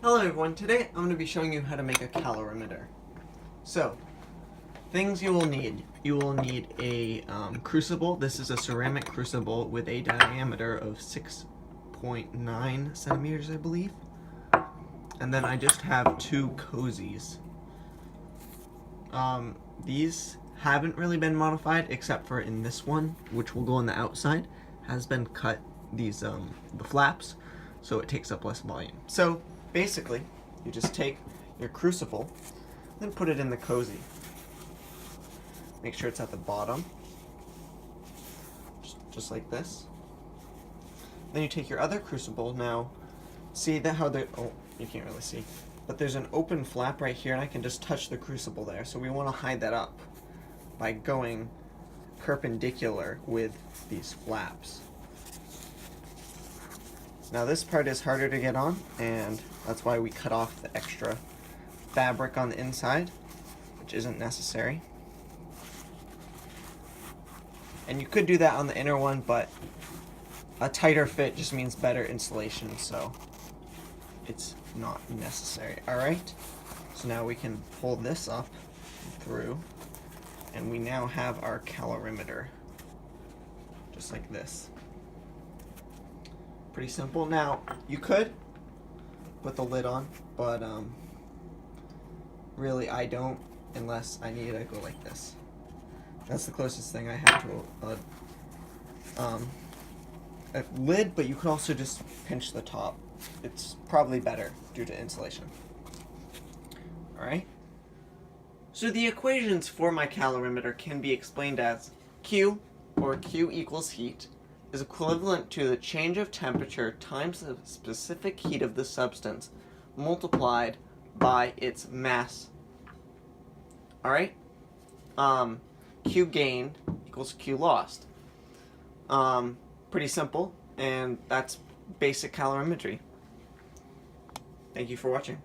Hello everyone, today I'm going to be showing you how to make a calorimeter. So, things you will need. You will need a crucible. This is a ceramic crucible with a diameter of 6.9 centimeters, I believe. And then I just have two cozies. These haven't really been modified except for in this one, which will go on the outside, has been cut these the flaps, so it takes up less volume. So basically, you just take your crucible, then put it in the cozy. Make sure it's at the bottom, just like this. Then you take your other crucible. Now, see that how the you can't really see, but there's an open flap right here, and I can just touch the crucible there. So we want to hide that up by going perpendicular with these flaps. Now this part is harder to get on, and that's why we cut off the extra fabric on the inside, which isn't necessary. And you could do that on the inner one, but a tighter fit just means better insulation, so it's not necessary. Alright, so now we can pull this up through, and we now have our calorimeter, just like this. Pretty simple. Now, you could put the lid on, but really I don't, unless I need to go like this. That's the closest thing I have to a lid, but you could also just pinch the top. It's probably better due to insulation. Alright? So the equations for my calorimeter can be explained as Q, or Q equals heat, is equivalent to the change of temperature times the specific heat of the substance multiplied by its mass. Alright? Q gained equals Q lost. Pretty simple, and that's basic calorimetry. Thank you for watching.